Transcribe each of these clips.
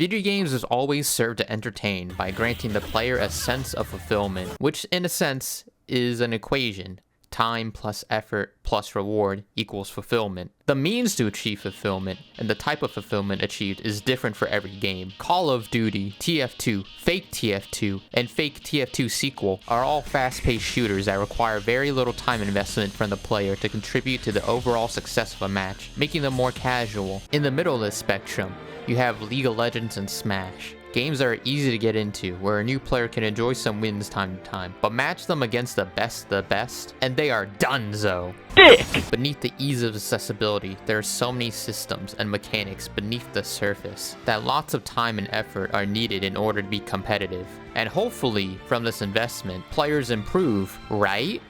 Video games is always served to entertain by granting the player a sense of fulfillment, which in a sense is an equation. Time plus effort plus reward equals fulfillment. The means to achieve fulfillment and the type of fulfillment achieved is different for every game. Call of Duty, TF2, Fake TF2, and Fake TF2 Sequel are all fast-paced shooters that require very little time investment from the player to contribute to the overall success of a match, making them more casual. In the middle of the spectrum, you have League of Legends and Smash. Games that are easy to get into, where a new player can enjoy some wins time to time, but match them against the best, and they are donezo. Dick! Beneath the ease of accessibility, there are so many systems and mechanics beneath the surface that lots of time and effort are needed in order to be competitive. And hopefully, from this investment, players improve, right?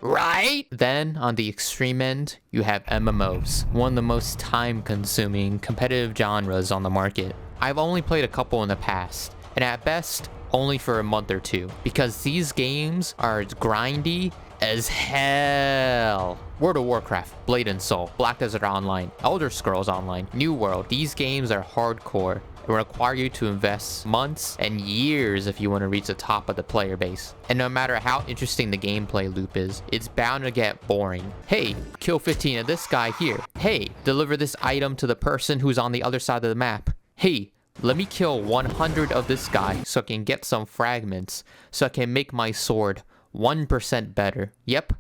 Right? Then, on the extreme end, you have MMOs, one of the most time-consuming competitive genres on the market. I've only played a couple in the past, and at best, only for a month or two, because these games are grindy as hell. World of Warcraft, Blade and Soul, Black Desert Online, Elder Scrolls Online, New World. These games are hardcore and require you to invest months and years if you want to reach the top of the player base. And no matter how interesting the gameplay loop is, it's bound to get boring. Hey, kill 15 of this guy here. Hey, deliver this item to the person who's on the other side of the map. Hey, let me kill 100 of this guy so I can get some fragments, so I can make my sword 1% better. Yep,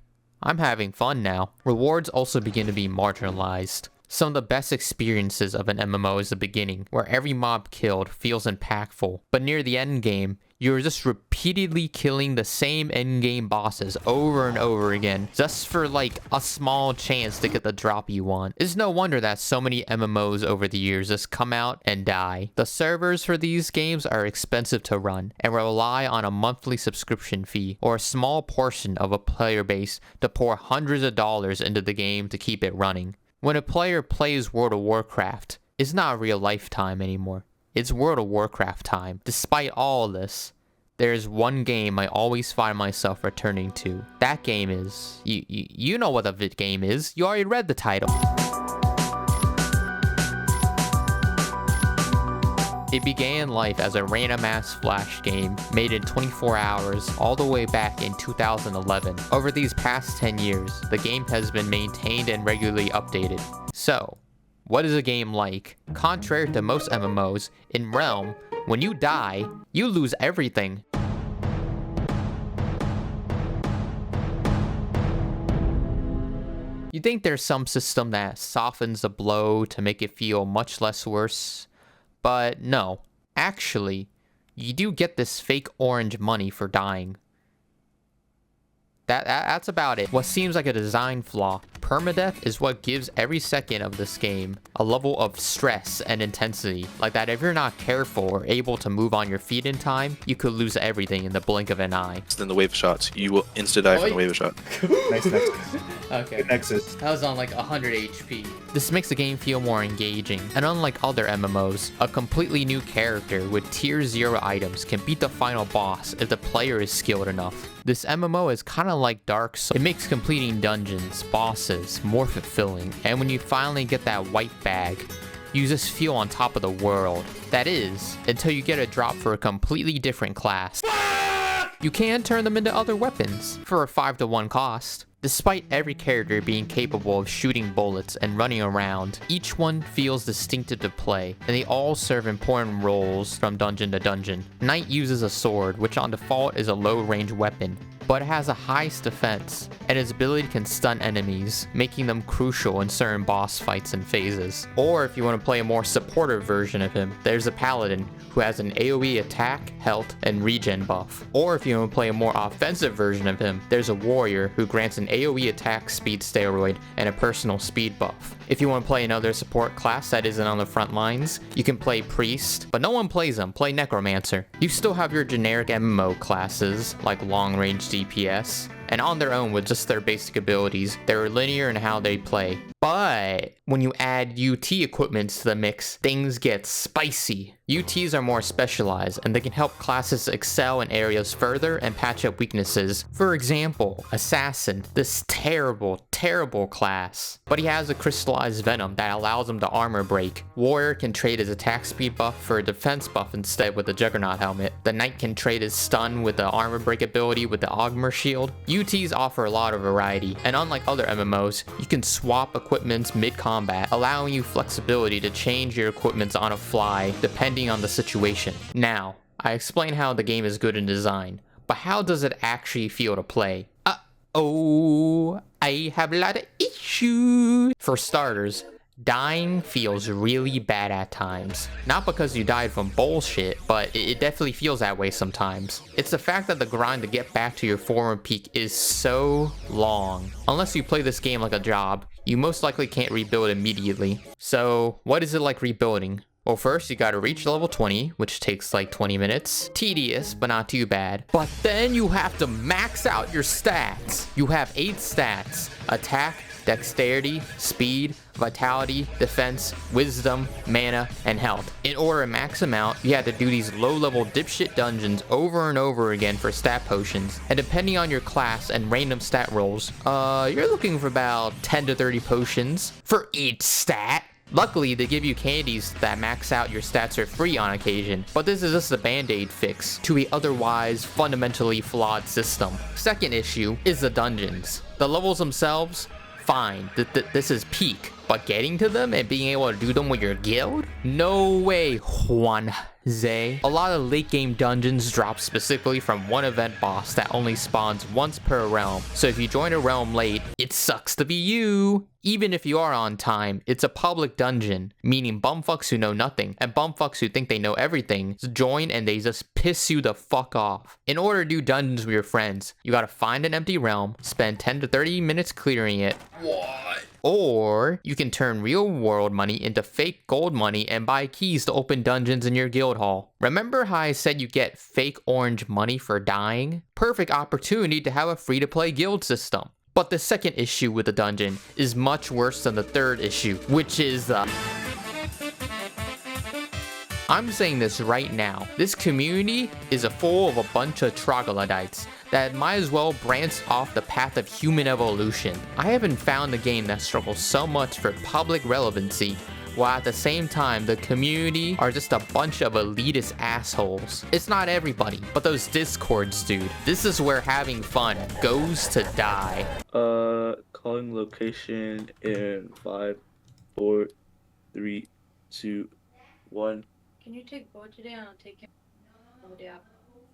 I'm having fun now. Rewards also begin to be marginalized. Some of the best experiences of an MMO is the beginning, where every mob killed feels impactful, but near the end game, you're just repeatedly killing the same endgame bosses over and over again, just for like a small chance to get the drop you want. It's no wonder that so many MMOs over the years just come out and die. The servers for these games are expensive to run and rely on a monthly subscription fee or a small portion of a player base to pour hundreds of dollars into the game to keep it running. When a player plays World of Warcraft, it's not real life time anymore. It's World of Warcraft time. Despite all this, there's one game I always find myself returning to. That game is... You know what the vid game is. You already read the title. It began life as a random-ass flash game made in 24 hours all the way back in 2011. Over these past 10 years, the game has been maintained and regularly updated. So, what is a game like? Contrary to most MMOs, in Realm, when you die, you lose everything. You think there's some system that softens the blow to make it feel much less worse? But no. Actually, you do get this fake orange money for dying. That's about it. What seems like a design flaw, permadeath is what gives every second of this game a level of stress and intensity. Like that if you're not careful or able to move on your feet in time, you could lose everything in the blink of an eye. Then the wave shots, you will insta-die from the wave shot. Nice nexus. Okay. Good nexus. That was on like 100 HP. This makes the game feel more engaging, and unlike other MMOs, a completely new character with tier 0 items can beat the final boss if the player is skilled enough. This MMO is kinda like Dark Souls. It makes completing dungeons, bosses, more fulfilling, and when you finally get that white bag, you just feel on top of the world. That is, until you get a drop for a completely different class. You can turn them into other weapons for a 5-to-1 cost. Despite every character being capable of shooting bullets and running around, each one feels distinctive to play, and they all serve important roles from dungeon to dungeon. Knight uses a sword, which on default is a low-range weapon, but it has a highest defense, and its ability can stun enemies, making them crucial in certain boss fights and phases. Or if you want to play a more supportive version of him, there's a paladin, who has an AoE attack, health, and regen buff. Or if you want to play a more offensive version of him, there's a warrior who grants an AoE attack speed steroid and a personal speed buff. If you want to play another support class that isn't on the front lines, you can play priest, but no one plays them, play necromancer. You still have your generic MMO classes, like long range DPS, and on their own with just their basic abilities, they're linear in how they play. But when you add UT equipments to the mix, things get spicy. UTs are more specialized, and they can help classes excel in areas further and patch up weaknesses. For example, Assassin, this terrible class. But he has a crystallized venom that allows him to armor break. Warrior can trade his attack speed buff for a defense buff instead with the Juggernaut helmet. The Knight can trade his stun with the armor break ability with the Augmer shield. UTs offer a lot of variety, and unlike other MMOs, you can swap equipments mid-combat, allowing you flexibility to change your equipments on a fly depending on the situation. Now, I explained how the game is good in design, but how does it actually feel to play? Oh, I have a lot of issues. For starters, dying feels really bad at times. Not because you died from bullshit, but it definitely feels that way sometimes. It's the fact that the grind to get back to your former peak is so long. Unless you play this game like a job, you most likely can't rebuild immediately. So, what is it like rebuilding? Well, first you gotta reach level 20, which takes like 20 minutes. Tedious, but not too bad. But then you have to max out your stats. You have 8 stats: attack, dexterity, speed, vitality, defense, wisdom, mana, and health. In order to max them out, you have to do these low-level dipshit dungeons over and over again for stat potions. And depending on your class and random stat rolls, you're looking for about 10 to 30 potions for each stat. Luckily, they give you candies that max out your stats for free on occasion, but this is just a band-aid fix to a otherwise fundamentally flawed system. Second issue is the dungeons. The levels themselves, fine, this is peak, but getting to them and being able to do them with your guild? No way, Juan Zay. A lot of late game dungeons drop specifically from one event boss that only spawns once per realm, so if you join a realm late, it sucks to be you. Even if you are on time, it's a public dungeon, meaning bumfucks who know nothing and bumfucks who think they know everything join and they just piss you the fuck off. In order to do dungeons with your friends, you gotta find an empty realm, spend 10 to 30 minutes clearing it. What? Or you can turn real world money into fake gold money and buy keys to open dungeons in your guild hall. Remember how I said you get fake orange money for dying? Perfect opportunity to have a free to play guild system. But the second issue with the dungeon is much worse than the third issue, which is I'm saying this right now. This community is full of a bunch of troglodytes that might as well branch off the path of human evolution. I haven't found a game that struggles so much for public relevancy, while at the same time the community are just a bunch of elitist assholes. It's not everybody, but those discords, dude. This is where having fun goes to die. Calling location in 5, 4, 3, 2, 1. Can you take board today and I'll take him?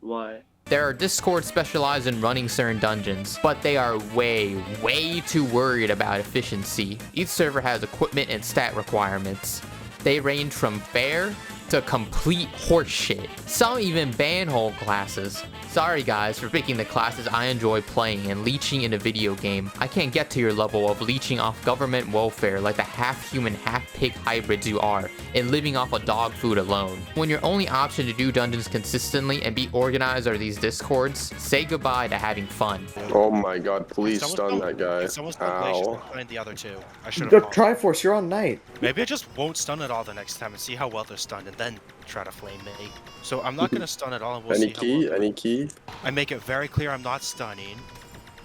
Why? There are discords specialized in running certain dungeons, but they are way too worried about efficiency. Each server has equipment and stat requirements. They range from fair to complete horseshit. Some even ban whole classes. Sorry guys for picking the classes I enjoy playing and leeching in a video game. I can't get to your level of leeching off government welfare like the half-human, half-pig hybrids you are, and living off of dog food alone. When your only option to do dungeons consistently and be organized are these discords, say goodbye to having fun. Oh my god, please stun that guy. Ow. The other two. I should The have. Triforce, you're on Knight. Maybe I just won't stun it all the next time and see how well they're stunned, and then try to flame me. So I'm not gonna stun it all, and we'll Any see. key? How well Any key? I make it very clear I'm not stunning,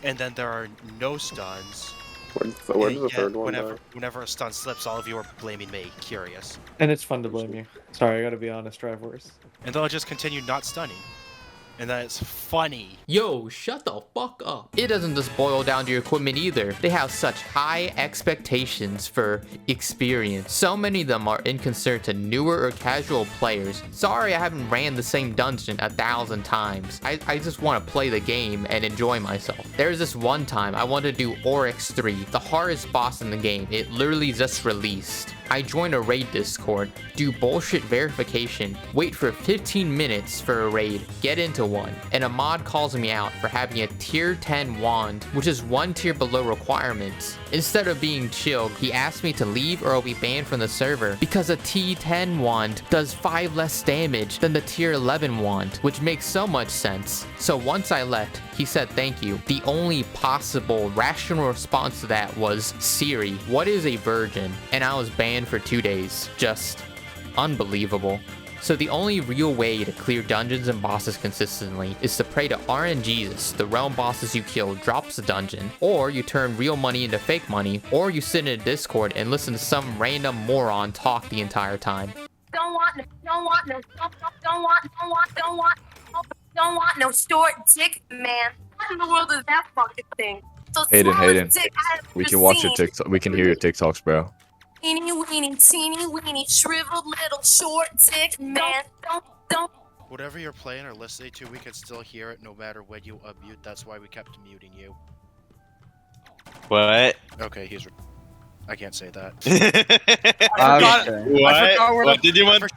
and then there are no stuns. Where did the And third one whenever a stun slips, all of you are blaming me. Curious. And it's fun to blame you. Sorry, I gotta be honest, Triforce. And then I'll just continue not stunning. And then it's funny. Yo, shut the fuck up. It doesn't just boil down to your equipment either. They have such high expectations for experience. So many of them are inconsiderate to newer or casual players. Sorry I haven't ran the same dungeon 1,000 times. I just want to play the game and enjoy myself. There's this one time I wanted to do Oryx 3, the hardest boss in the game. It literally just released. I joined a raid discord, do bullshit verification, wait for 15 minutes for a raid, get into real one, and a mod calls me out for having a tier 10 wand, which is 1 tier below requirements. Instead of being chilled, he asked me to leave or I'll be banned from the server because a T10 wand does 5 less damage than the tier 11 wand, which makes so much sense. So once I left, he said thank you. The only possible rational response to that was, Siri, what is a virgin? And I was banned for 2 days. Just unbelievable. So the only real way to clear dungeons and bosses consistently is to pray to RNGs, the realm bosses you kill drops the dungeon, or you turn real money into fake money, or you sit in a Discord and listen to some random moron talk the entire time. Don't want no short dick, man. What in the world is that fucking thing? So Hayden, dick I have we ever can watch your seen. TikTok. We can hear your TikToks, bro. Teeny weeny, teeny weeny, shriveled little short dick, man. Don't. Whatever you're playing or listening to, we can still hear it no matter when you unmute. That's why we kept muting you. What? Okay, I can't say that. What did you want?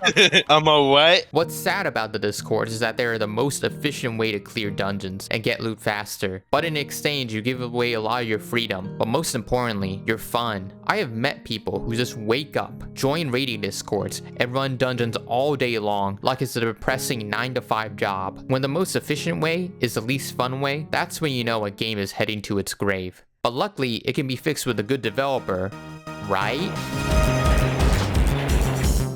I'm a what? What's sad about the Discord is that they're the most efficient way to clear dungeons and get loot faster. But in exchange, you give away a lot of your freedom, but most importantly, your fun. I have met people who just wake up, join raiding Discords, and run dungeons all day long like it's a depressing 9 to 5 job. When the most efficient way is the least fun way, that's when you know a game is heading to its grave. But luckily, it can be fixed with a good developer, right?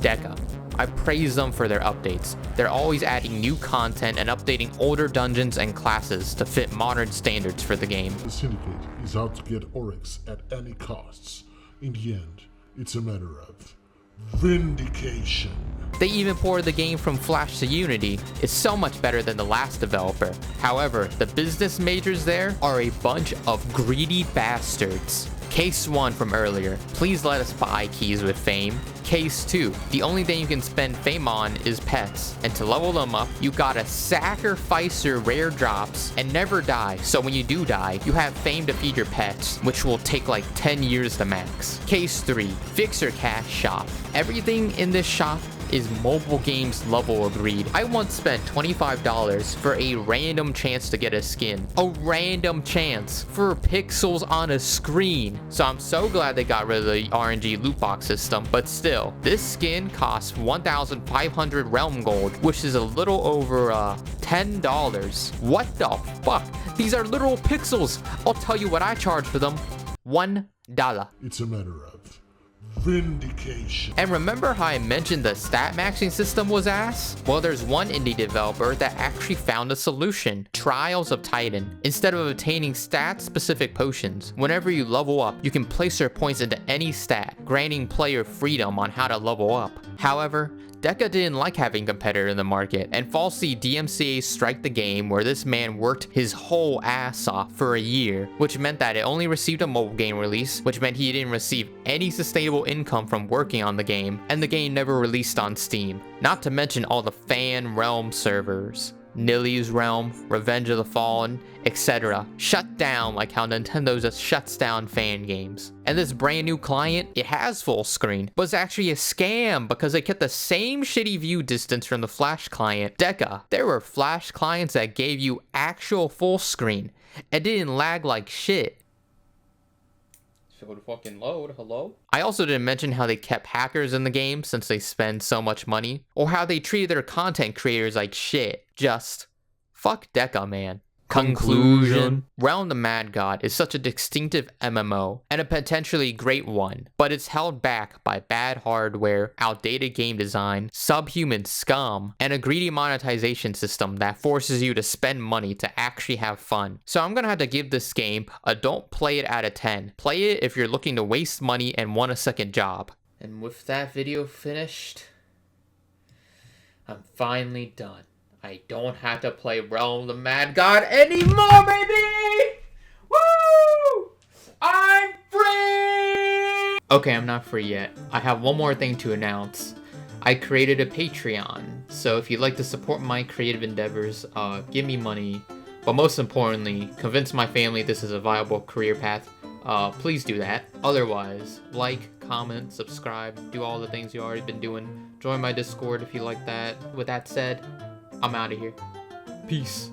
DECA. I praise them for their updates. They're always adding new content and updating older dungeons and classes to fit modern standards for the game. The Syndicate is out to get Oryx at any costs. In the end, it's a matter of vindication. They even ported the game from Flash to Unity. It's so much better than the last developer. However, the business majors there are a bunch of greedy bastards. Case 1 from earlier, please let us buy keys with fame. Case 2, the only thing you can spend fame on is pets, and to level them up, you gotta sacrifice your rare drops and never die, so when you do die, you have fame to feed your pets, which will take like 10 years to max. Case 3, fix your cash shop. Everything in this shop is mobile games level agreed. I once spent $25 for a random chance to get a skin. A random chance for pixels on a screen. So I'm so glad they got rid of the RNG loot box system, but still, this skin costs 1,500 realm gold, which is a little over $10. What the fuck? These are literal pixels. I'll tell you what I charge for them. $1. It's a matter of vindication. And remember how I mentioned the stat maxing system was ass? Well, there's one indie developer that actually found a solution. Trials of Titan. Instead of obtaining stat-specific potions, whenever you level up, you can place your points into any stat, granting player freedom on how to level up. However, DECA didn't like having competitor in the market and falsely DMCA strike the game where this man worked his whole ass off for a year, which meant that it only received a mobile game release, which meant he didn't receive any sustainable income from working on the game, and the game never released on Steam. Not to mention all the fan realm servers. Nilly's Realm, Revenge of the Fallen, etc. shut down like how Nintendo just shuts down fan games. And this brand new client, it has full screen, but it's actually a scam because they kept the same shitty view distance from the Flash client. DECA, there were Flash clients that gave you actual full screen and didn't lag like shit. Fucking load, hello? I also didn't mention how they kept hackers in the game since they spend so much money, or how they treated their content creators like shit. Just fuck DECA, man. Conclusion. Realm the Mad God is such a distinctive MMO, and a potentially great one, but it's held back by bad hardware, outdated game design, subhuman scum, and a greedy monetization system that forces you to spend money to actually have fun. So I'm gonna have to give this game a don't play it out of 10. Play it if you're looking to waste money and want a second job. And with that video finished, I'm finally done. I don't have to play Realm the Mad God anymore, baby! Woo! I'm free! Okay, I'm not free yet. I have one more thing to announce. I created a Patreon, so if you'd like to support my creative endeavors, give me money, but most importantly, convince my family this is a viable career path, please do that. Otherwise, like, comment, subscribe, do all the things you've already been doing. Join my Discord if you like that. With that said, I'm out of here. Peace.